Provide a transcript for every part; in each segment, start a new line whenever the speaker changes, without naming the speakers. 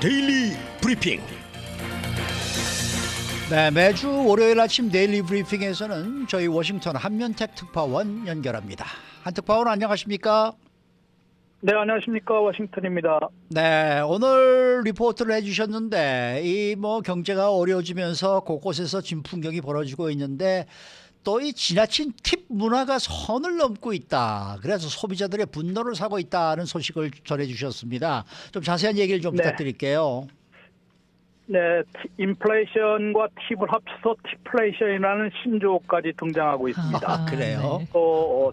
데일리 브리핑.
네, 매주 월요일 아침 데일리 브리핑에서는 저희 워싱턴 한면택 특파원 연결합니다. 한 특파원 안녕하십니까?
네, 안녕하십니까. 워싱턴입니다.
네, 오늘 리포트를 해주셨는데 이 경제가 어려워지면서 곳곳에서 진풍경이 벌어지고 있는데 또 이 지나친 팁 문화가 선을 넘고 있다. 그래서 소비자들의 분노를 사고 있다는 소식을 전해주셨습니다. 좀 자세한 얘기를 좀
네.
부탁드릴게요.
네, 인플레이션과 팁을 합쳐서 팁플레이션이라는 신조어까지 등장하고 있습니다.
아, 그래요?
네.
또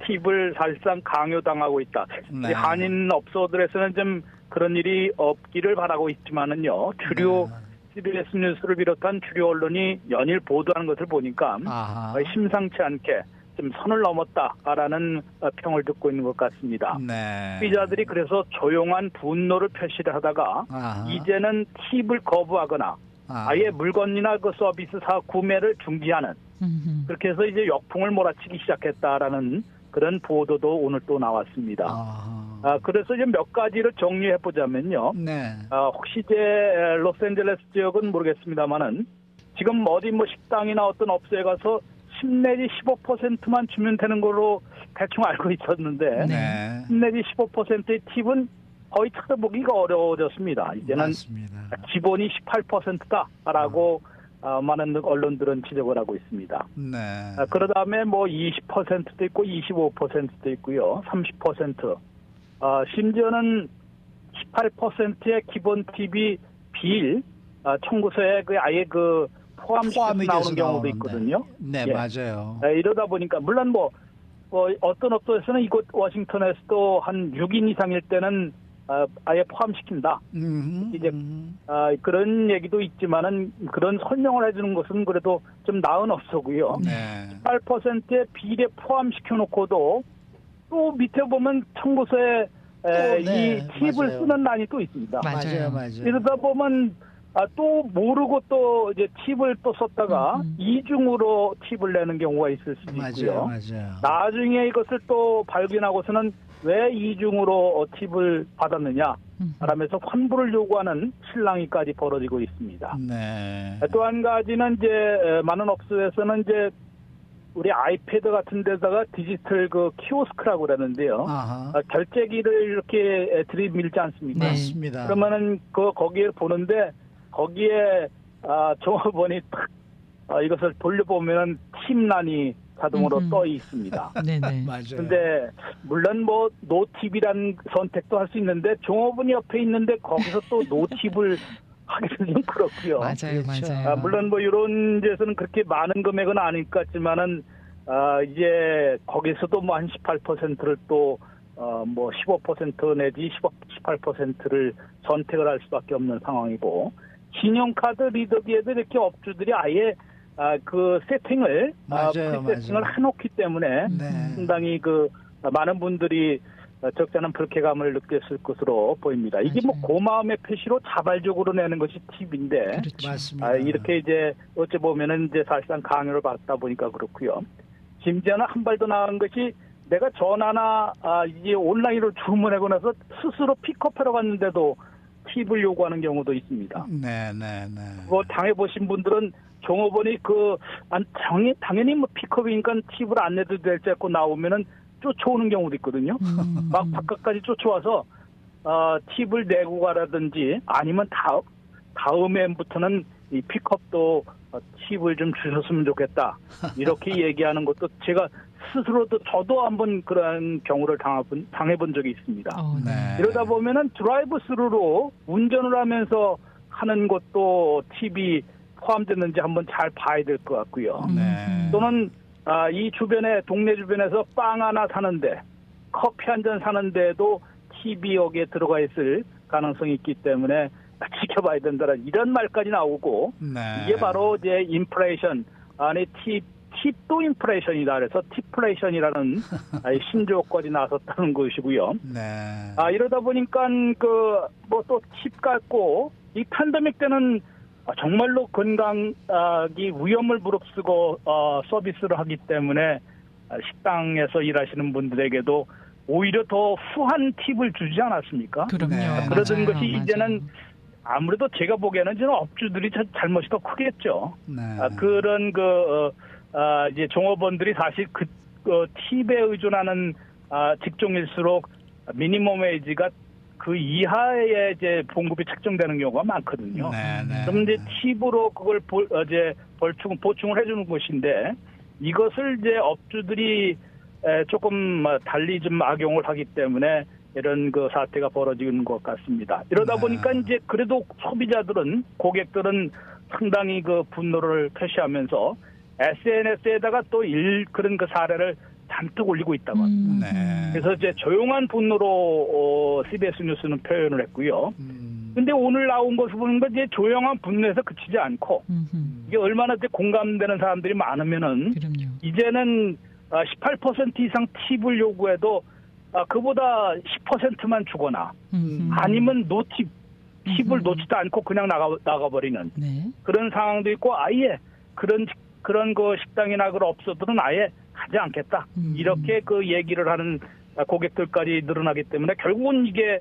팁을 사실상 강요당하고 있다.
네.
이 한인 업소들에서는 좀 그런 일이 없기를 바라고 있지만은요. 주류 CBS 뉴스를 비롯한 주류 언론이 연일 보도하는 것을 보니까
아하.
심상치 않게 좀 선을 넘었다라는 평을 듣고 있는 것 같습니다.
네.
소비자들이 그래서 조용한 분노를 표시를 하다가
아하.
이제는 팁을 거부하거나 아예 물건이나 그 서비스사 구매를 중지하는 그렇게 해서 이제 역풍을 몰아치기 시작했다라는 그런 보도도 오늘 또 나왔습니다.
아하.
그래서 이제 몇 가지를 정리해 보자면요.
네.
혹시 이제 로스앤젤레스 지역은 모르겠습니다만은 지금 어디 식당이나 어떤 업소에 가서 10 내지 15%만 주면 되는 걸로 대충 알고 있었는데
네.
10 내지 15%의 팁은 거의 찾아보기가 어려워졌습니다. 이제는
맞습니다.
기본이 18%다라고 많은 언론들은 지적을 하고 있습니다.
네.
그 다음에 20%도 있고 25%도 있고요. 30%. 심지어는 18%의 기본 팁이 비일 청구서에 아예 포함시켜서
포함이
나오는
돼서
경우도
나오는데.
있거든요.
네,
예.
맞아요.
이러다 보니까 물론 어떤 업소에서는 이곳 워싱턴에서도 한 6인 이상일 때는 아예 포함시킨다. 이제 그런 얘기도 있지만은 그런 설명을 해주는 것은 그래도 좀 나은 업소고요.
네.
18%의 비례 포함시켜 놓고도 또 밑에 보면 청구서에
네,
이 팁을
맞아요.
쓰는 란이 또 있습니다.
맞아요.
이러다 보면 또 모르고 또 이제 팁을 또 썼다가 이중으로 팁을 내는 경우가 있을 수도 있고요.
맞아요.
나중에 이것을 또 발견하고서는 왜 이중으로 팁을 받았느냐 라면서 환불을 요구하는 실랑이까지 벌어지고 있습니다.
네.
또 한 가지는 이제 많은 업소에서는 이제 우리 아이패드 같은 데다가 디지털 키오스크라고 그러는데요.
아하.
결제기를 이렇게 들이밀지 않습니까?
네.
맞습니다.
그러면은 거기에 보는데 거기에 종업원이 탁 이것을 돌려보면은 팁란이 자동으로 떠 있습니다.
네네.
맞아요.
근데 물론 노팁이라는 선택도 할 수 있는데 종업원이 옆에 있는데 거기서 또 노팁을 하기는 좀 그렇고요.
맞아요,
그렇죠.
맞아요.
물론 이런 데서는 그렇게 많은 금액은 아닐 것 같지만은 이제 거기서도 한 18%를 또 15% 내지 18%를 선택을 할 수밖에 없는 상황이고 신용카드 리더기에도 이렇게 업주들이 아예 그 세팅을
맞아요,
프리세팅을
맞아요.
해놓기 때문에
네.
상당히 많은 분들이 적잖은 불쾌감을 느꼈을 것으로 보입니다. 이게
맞아요.
고마움의 표시로 자발적으로 내는 것이 팁인데
그렇죠.
맞습니다.
이렇게 이제 어찌 보면은 이제 사실상 강요를 받다 보니까 그렇고요. 심지어는 한 발 더 나은 것이 내가 전화나 이제 온라인으로 주문하고 나서 스스로 픽업하러 갔는데도 팁을 요구하는 경우도 있습니다.
네.
당해보신 분들은 종업원이 당연히 픽업이니까 팁을 안 내도 될지 않고 나오면은 쫓아오는 경우도 있거든요. 막 바깥까지 쫓아와서 팁을 내고 가라든지 아니면 다음에부터는 이 픽업도 팁을 좀 주셨으면 좋겠다. 이렇게 얘기하는 것도 제가 스스로도 저도 한번 그런 경우를 당해본 적이 있습니다.
네.
이러다 보면은 드라이브 스루로 운전을 하면서 하는 것도 팁이 포함됐는지 한번 잘 봐야 될 것 같고요.
네.
또는 이 동네 주변에서 빵 하나 사는데 커피 한 잔 사는데도 팁이 여기에 들어가 있을 가능성이 있기 때문에 지켜봐야 된다는 이런 말까지 나오고
네.
이게 바로 이제 인플레이션 안에 팁도 인플레이션이다 그래서 팁플레이션이라는 신조어까지 나섰다는 것이고요.
네.
이러다 보니까 또 팁 같고 이 팬데믹 때는 정말로 건강이 위험을 무릅쓰고 서비스를 하기 때문에 식당에서 일하시는 분들에게도 오히려 더 후한 팁을 주지 않았습니까?
그럼요.
네.
그러던
맞아요.
것이 이제는 아무래도 제가 보기에는 저는 업주들이 잘못이 더 크겠죠.
네.
그런 이제 종업원들이 사실 그 팁에 의존하는 직종일수록 미니멈 웨이지가 그 이하의 이제 봉급이 책정되는 경우가 많거든요.
네, 네.
그럼 이제 팁으로 그걸 보충을 해주는 것인데 이것을 이제 업주들이 조금 달리 좀 악용을 하기 때문에 이런 그 사태가 벌어지는 것 같습니다. 이러다
네.
보니까 이제 그래도 소비자들은 고객들은 상당히 그 분노를 표시하면서 SNS에다가 또 그런 그 사례를 잔뜩 올리고 있다고 합니다.
네.
그래서 이제 조용한 분노로 CBS 뉴스는 표현을 했고요. 근데 오늘 나온 것을 보는 건 이제 조용한 분노에서 그치지 않고 이게 얼마나 이제 공감되는 사람들이 많으면은
그럼요.
이제는 18% 이상 팁을 요구해도 그보다 10%만 주거나 아니면 노팁 팁을 놓지도 않고 그냥 나가버리는
네.
그런 상황도 있고 아예 그런 그 식당이나 그런 업소들은 아예 하지 않겠다 이렇게 그 얘기를 하는 고객들까지 늘어나기 때문에 결국은 이게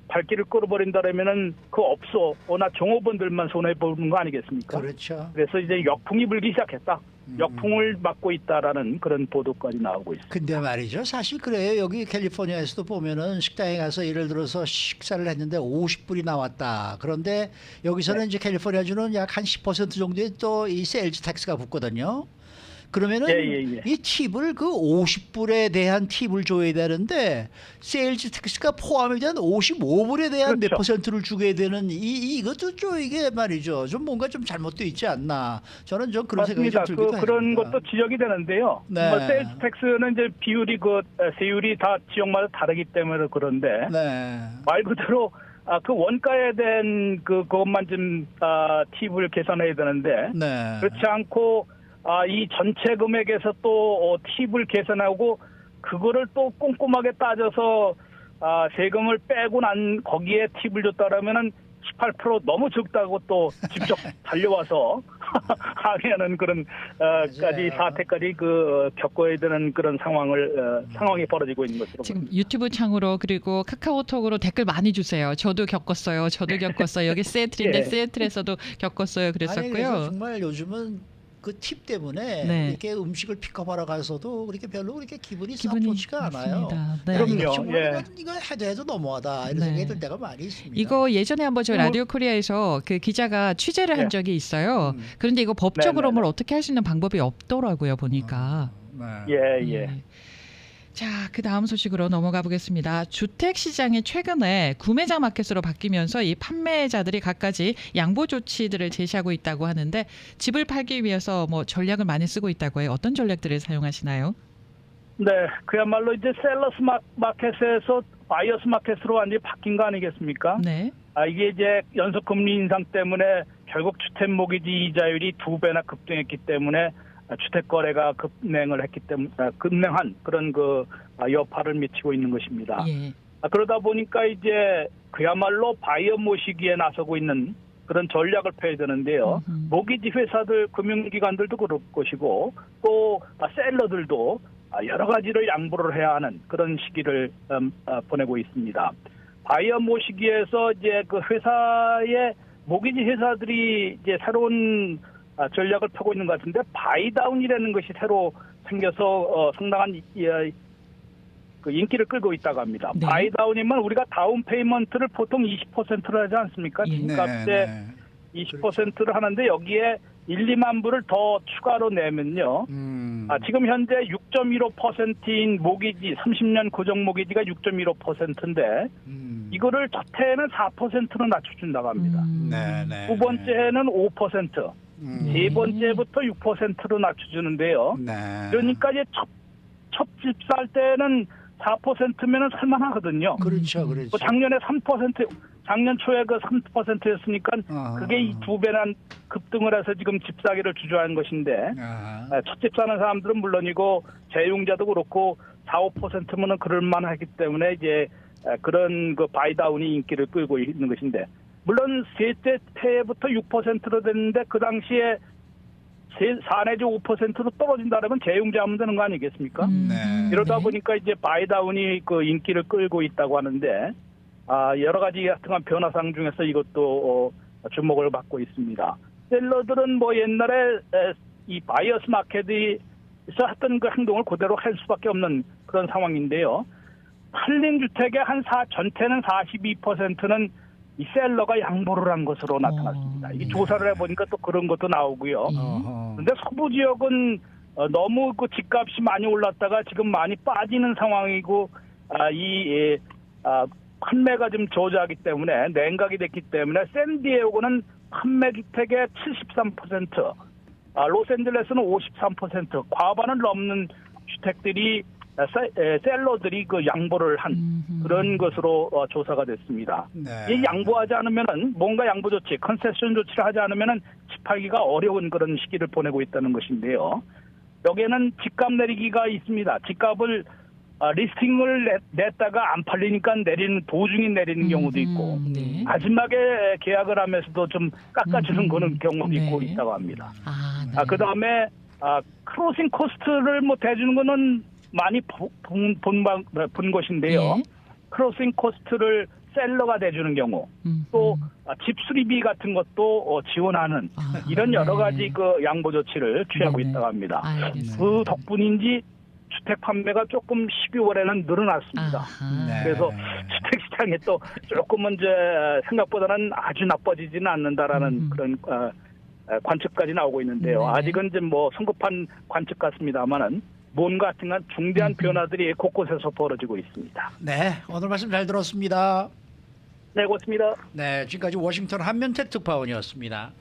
발길을 끌어버린다면은 그 업소나 종업원들만 손해 보는 거 아니겠습니까?
그렇죠.
그래서 이제 역풍이 불기 시작했다. 역풍을 맞고 있다라는 그런 보도까지 나오고 있습니다.
근데 말이죠. 사실 그래요. 여기 캘리포니아에서도 보면은 식당에 가서 예를 들어서 식사를 했는데 50불이 나왔다. 그런데 여기서는 이제 캘리포니아주는 약 한 10% 정도의 또 이 세일즈 텍스가 붙거든요. 그러면은
예.
이 팁을 그 50불에 대한 팁을 줘야 되는데 세일즈 텍스가 포함에 대한 55불에 대한 몇
그렇죠.
퍼센트를 주게 되는 이것도 좀 이게 말이죠. 좀 뭔가 좀 잘못되어 있지 않나. 저는 좀 그런 생각이
맞습니다.
좀 들기도
그런
합니다.
것도 지적이 되는데요.
네.
뭐 세일즈 텍스는 이제 비율이 세율이 다 지역마다 다르기 때문에 그런데
네.
말 그대로 그 원가에 대한 그것만 좀 팁을 계산해야 되는데
네.
그렇지 않고 이 전체 금액에서 또 팁을 계산하고 그거를 또 꼼꼼하게 따져서 세금을 빼고 난 거기에 팁을 줬다라면은 18% 너무 적다고 또 직접 달려와서 항의하는 그런 까지 사태까지 겪어야 되는 그런 상황이 벌어지고 있는 것으로
지금
보입니다.
유튜브 창으로 그리고 카카오톡으로 댓글 많이 주세요. 저도 겪었어요. 저도 겪었어요. 여기 세애틀인데
예.
세애틀에서도 겪었어요.
아니, 그래서
그랬었고요.
정말 요즘은 그 팁 때문에
네.
이렇게 음식을 픽업하러 가서도 그렇게 별로 그렇게 기분이 썩
기분이
좋지가 않아요.
맞습니다. 네.
그럼요.
정말
예.
이거 해도 너무하다 이런
네.
생각이 들 때가 많이 있습니다.
이거 예전에 한번 저희 라디오 코리아에서 그 기자가 취재를 한
예.
적이 있어요. 그런데 이거 법적으로
네네네.
뭘 어떻게 할 수 있는 방법이 없더라고요. 보니까.
네.
예.
네. 자, 그 다음 소식으로 넘어가 보겠습니다. 주택 시장이 최근에 구매자 마켓으로 바뀌면서 이 판매자들이 갖가지 양보 조치들을 제시하고 있다고 하는데 집을 팔기 위해서 뭐 전략을 많이 쓰고 있다고 해요. 어떤 전략들을 사용하시나요?
네, 그야말로 이제 셀러스 마켓에서 바이어스 마켓으로 완전히 바뀐 거 아니겠습니까?
네.
이게 이제 연속 금리 인상 때문에 결국 주택 모기지 이자율이 2배나 급등했기 때문에 주택 거래가 급냉한 그런 여파를 미치고 있는 것입니다.
예.
그러다 보니까 이제 그야말로 바이어 모시기에 나서고 있는 그런 전략을 펴야 되는데요. 모기지 회사들, 금융기관들도 그럴 것이고 또 셀러들도 여러 가지를 양보를 해야 하는 그런 시기를 보내고 있습니다. 바이어 모시기에서 이제 그 회사의 모기지 회사들이 이제 새로운 전략을 펴고 있는 것 같은데 바이다운이라는 것이 새로 생겨서 상당한 그 인기를 끌고 있다고 합니다.
네.
바이다운이면 우리가 다운 페이먼트를 보통 20%를 하지 않습니까?
예.
집값의 20%를 하는데 여기에 1, 2만 불을 더 추가로 내면요. 지금 현재 6.15%인 모기지, 30년 고정 모기지가 6.15%인데 이거를 첫 해에는 4%로 낮춰준다고 합니다. 두 번째는 5%, 세 번째부터 6%로 낮춰주는데요. 그러니까 이제 첫 집 살 때는 4%면은 살만하거든요.
그렇죠.
작년에 3%, 작년 초에 그 3%였으니까 그게 이 2배나 급등을 해서 지금 집 사기를 주저하는 것인데 첫 집 사는 사람들은 물론이고 재용자도 그렇고 4, 5%면은 그럴만하기 때문에 이제 그런 그 바이다운이 인기를 끌고 있는 것인데 물론 셋째 해부터 6%로 됐는데 그 당시에 4 내지 5%로 떨어진다면 재용자하면 되는 거 아니겠습니까?
네.
이러다
네.
보니까 이제 바이다운이 그 인기를 끌고 있다고 하는데 여러 가지 하여튼간 변화상 중에서 이것도 주목을 받고 있습니다. 셀러들은 뭐 옛날에 이 바이어스 마켓에서 했던 그 행동을 그대로 할 수밖에 없는 그런 상황인데요. 팔린 주택의 전체는 42%는 이 셀러가 양보를 한 것으로 나타났습니다. 이 조사를 해보니까 또 그런 것도 나오고요.
어허.
그런데 서부 지역은 너무 그 집값이 많이 올랐다가 지금 많이 빠지는 상황이고 판매가 좀 저조하기 때문에 냉각이 됐기 때문에 샌디에고는 판매 주택의 73%, 로스앤젤레스는 53%, 과반을 넘는 주택들이 셀러들이 그 양보를 한 그런 것으로 조사가 됐습니다.
네.
이 양보하지 않으면은 뭔가 양보 조치, 컨세션 조치를 하지 않으면은 집하기가 어려운 그런 시기를 보내고 있다는 것인데요. 여기에는 집값 내리기가 있습니다. 집값을 리스팅을 냈다가 안 팔리니까 도중에 내리는 경우도 있고
네.
마지막에 계약을 하면서도 좀 깎아주는 그런 경우도 있고
네.
있다고 합니다.
네.
그다음에 크로싱 코스트를 뭐 대주는 거는 많이 본 것인데요.
예.
크로싱 코스트를 셀러가 대주는 경우 또 집 수리비 같은 것도 지원하는 이런 여러 가지 그 양보 조치를 취하고
네네.
있다고 합니다.
알겠습니다.
그 덕분인지 주택 판매가 조금 12월에는 늘어났습니다.
아하.
네.
그래서 주택 시장이 또 조금은 이제 생각보다는 아주 나빠지지는 않는다라는 그런 관측까지 나오고 있는데요.
네네.
아직은 좀 뭐 성급한 관측 같습니다만은 뭔가 하여튼간 중대한 변화들이 곳곳에서 벌어지고 있습니다.
네, 오늘 말씀 잘 들었습니다.
네, 고맙습니다.
네, 지금까지 워싱턴 한면택 특파원이었습니다.